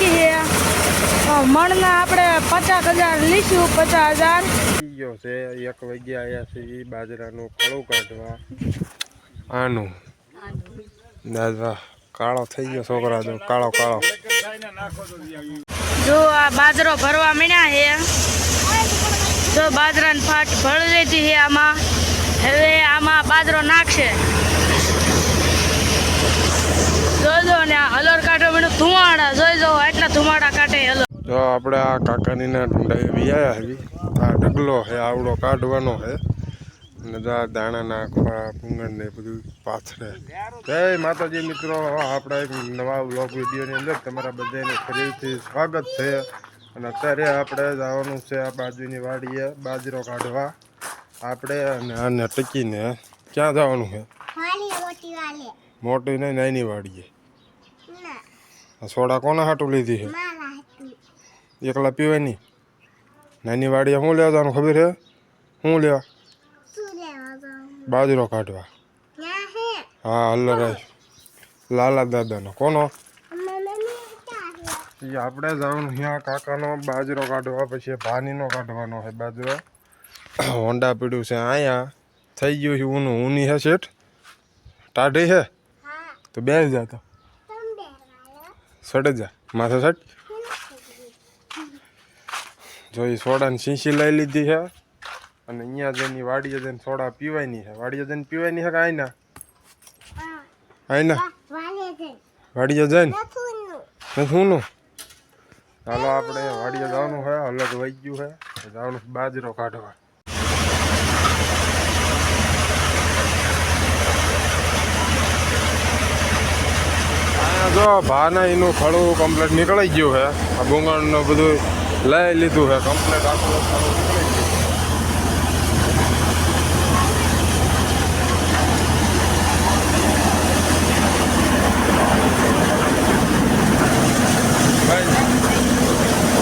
બાકી છે. મણના આપણે 50,000 લીધું. 50,000 ગયો છે. 1 વાગ્યા આવ્યા છે બાજરાનું ખળું કાઢવા. આનું દાદા કાળો થઈ ગયો છોકરા, જો કાળો કાળો. જો આ બાજરો ભરવા મીણ્યા છે. જો બાજરાની ફાટ ભળી લીધી છે આમાં. હવે આમાં બાજરો નાખશે. જોજો ને આ હલર કાઢો મીણું ધુમાડા જોઈજો, એટલા ધુમાડા કાઢે હલર. જો આપણે આ કાકાની ના ઢુંડાઈ વ્યાયા આવી. આ ઢગલો છે આવડો કાઢવાનો છે. અને દાણા નાખવા પૂંગળ ને બધું પાથરે. જય માતાજી મિત્રો, આપણા એક નવા વ્લોગ વિડીયોની અંદર તમારા બધાને ફરીથી સ્વાગત છે. અને અત્યારે આપણે જવાનું છે આ બાજુની વાડીએ બાજરો કાઢવા આપણે. અને આને ટકીને ક્યાં જવાનું છે? મોટી નહીં, નાની વાડીએ. સોડા કોના હાટું લીધી છે? એકલા પીવાની? નાની વાડીએ શું લેવા જવાનું ખબર છે? શું લેવા? બાજરો કાઢવા. હા હલર લાલા દાદાનો. કોનો? આપણે જવાનું ત્યાં કાકાનો બાજરો કાઢવા. પછી ભાનીનો કાઢવાનો છે બાજરો. હોન્ડા પીડ્યું છે અહીંયા. થઈ ગયું છે ઊની છે શેઠ ટાઢી છે તો બે જતા સડે જા માથે સટ. જો એ સોડાની શીશી લઈ લીધી છે. અને અહીંયા જઈને વાડીએ જઈને સોડા પીવાની છે. વાડીએ જઈને પીવાની છે કે આઈના આઈના વાડીએ જઈને શું? ચાલો આપણે વાડીએ જવાનું છે. અલગ વહી ગયું છે, જવાનું બાજરો કાઢવા. જો ભાના એનું ખડું કમ્પ્લીટ નીકળી ગયું છે. આ ભૂંગળનું બધું લઈ લીધું છે કમ્પ્લીટ. આખું ખડું નીકળી ગયું.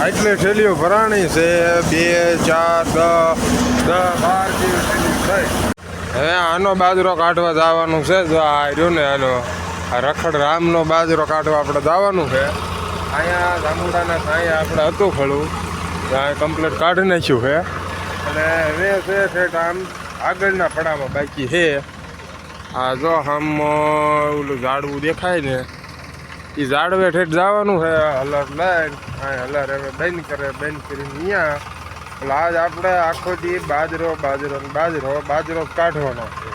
આટલી ઠેલીઓ ભરાણી છે. 2, 4, 10, 12 જેવી ઠેલીઓ થઈ. હવે આનો બાજરો કાઢવા જવાનું છે. જો આ રહ્યો ને આનો આ રખડ રામનો બાજરો કાઢવા આપણે જવાનું છે. અહીંયા જાંબુડાના અહીંયા આપણે હતું ખડું ત્યાં કમ્પ્લીટ કાઢી નાખ્યું છે. અને હવે છે ઠેઠ આમ આગળના પડામાં બાકી છે. આ જો આમ ઓલું ઝાડવું દેખાય ને એ ઝાડવે ઠેઠ જવાનું છે. હલર લઈને હલર હવે બંધ કરીને અહીંયા એટલે આજ આપણે આખો દી બાજરો કાઢવાનો છે.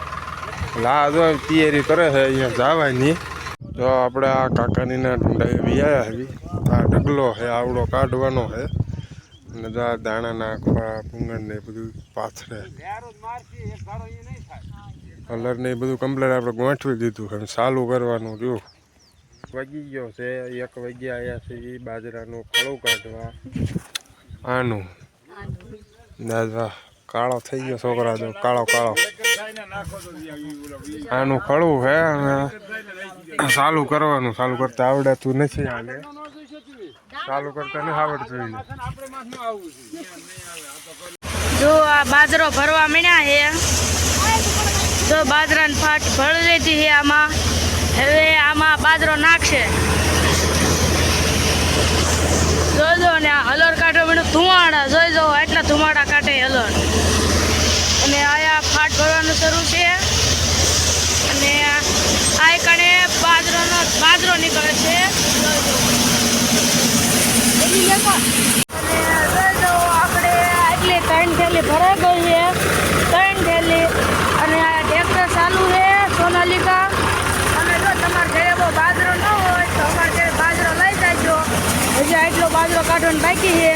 એટલે આ જો તૈયારી કરે છે અહીંયા જવાની. જો આપણે આ કાકાની ના ઢુંડાઈ વ્યાયા આવી. આ ઢગલો છે આવડો કાઢવાનો છે. અને દાણા નાખવા પૂંગળ ને બધું પાથરે કલર ને બધું કમ્પ્લીટ આપણે ગોઠવી દીધું છે. ચાલુ કરવાનું રહ્યું. વાગી ગયો છે 1 વાગ્યા આવ્યા છે બાજરાનું ખળું કાઢવા. આનું દાદા કાળો થઈ ગયો છોકરા, જો કાળો કાળો. આનું ખળું છે અને ચાલુ કરવાનું. ચાલુ કરતા આવડતું નથી. આને ચાલુ કરતા નથી આવડતું. જો આ બાજરો ભરવા મીણ્યા છે. જો બાજરાની ફાટ ભળી લીધી છે આમાં. હવે આમાં બાજરો નાખશે. જોજો ને આ હલર કાઢો મીણું ધુમાડા જોઈજો, એટલા ધુમાડા કાઢે હલર. અને આયા ફાટ ભરવાનું શરૂ છે. અને આ કણે બાજરો નીકળે છે. અને જોઈજો આપણે આટલી 3 થેલી ભરાઈ ગઈ છે. 3 થેલી. અને આ ટ્રેક્ટર ચાલુ છે સોનાલિકા. અને જો તમારે ઘરે બહુ બાજરો ન હોય તો અમારે ઘરે બાજરો લઈ જાયજો. હજી આટલો બાજરો કાઢવાનો બાકી છે.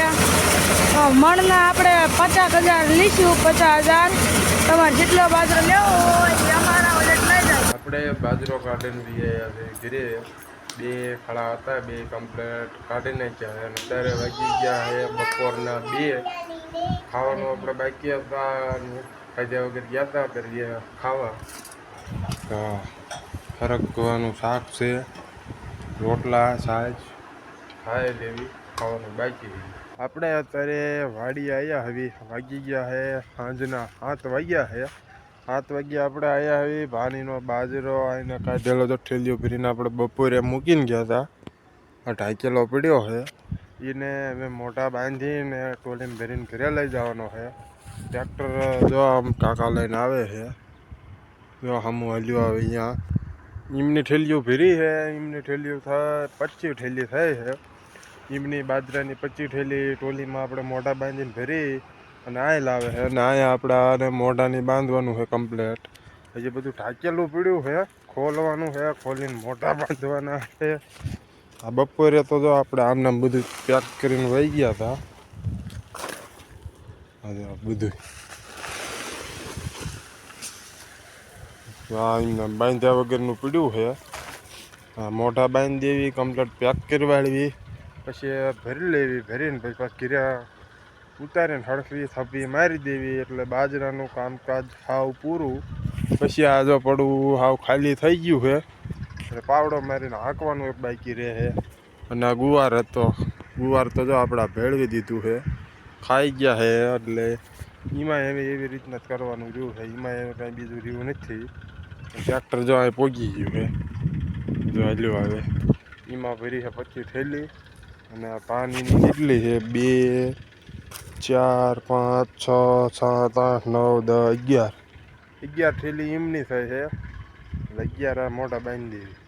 મણના આપણે 50,000 લીધું. 50,000 તમારે જેટલો બાજરો લેવો હોય એ અમારા વજન લઈ જાય. આપણે બાજરો કાઢીને ઘરે 2 ખળા હતા, 2 કમ્પ્લીટ કાઢી નાખ્યા. અને અત્યારે વાગી ગયા છે બપોરના 2. ખાવાનું આપણે બાકી હતા. ખાધ્યા વગર ગયા હતા કરીએ ખાવા. હા ફરકવાનું શાક છે, રોટલા છાશ ખાઈ લેવી. ખાવાનું બાકી. આપણે અત્યારે વાડી આવ્યા હવે. વાગી ગયા છે સાંજના 7 વાગ્યા છે. 7 વાગ્યા આપણે આવ્યા હવે. ભાનીનો બાજરો આવીને કાઢેલો તો ઠેલીઓ ભરીને આપણે બપોરે મૂકીને ગયા હતા. આ ઢાંકેલો પડ્યો છે એને હવે મોટા બાંધીને ટોલીમાં ભરીને ઘરે લઈ જવાનો છે. ટ્રેક્ટર જો આમ કાકા લઈને આવે છે, જો સામું હલ્યું આવે અહીંયા. એમની ઠેલીઓ ભરી છે, એમની ઠેલીઓ થાય 25 ઠેલી થાય છે. એમની બાજરાની 25 ઠેલી ટોલીમાં આપણે મોઢા બાંધીને ભરી અને આ લાવે છે. અને અહીંયા આપણે આને મોઢાની બાંધવાનું છે કમ્પ્લેટ. હજી બધું ઢાંકેલું પડ્યું છે, ખોલવાનું છે, ખોલીને મોઢા બાંધવાના છે. આ બપોરે તો જો આપણે આમને બધું પેક કરીને વહી ગયા હતા. બધું આ એમને બાંધ્યા વગરનું પડ્યું છે. મોઢા બાંધી દેવી, કમ્પ્લેટ પેક કરવાડવી, પછી ભરી લેવી. ભરીને પછી પાછી ઘીરા ઉતારીને હળખવી થપ્પી મારી દેવી એટલે બાજરાનું કામકાજ હાવ પૂરું. પછી આ જો પડવું હાવ ખાલી થઈ ગયું છે એટલે પાવડો મારીને હાંકવાનું એક બાકી રહે છે. અને આ ગુવાર હતો, ગુવાર તો જો આપણે ભેળવી દીધું છે, ખાઈ ગયા છે. એટલે એમાં એવી રીતના જ કરવાનું રહ્યું છે, એમાં એવું કાંઈ બીજું રહ્યું નથી. ટ્રેક્ટર જો અહીં પહોંચી ગયું છે, જો હલ્યું આવે એમાં ભરી છે 25 ઠેલી. અને આ પાણીની કેટલી છે? 2 4 5 6 7 8 9 10 11 ઠેલી એમની થાય છે. એટલે 11 મોટા બાંધી દેવી.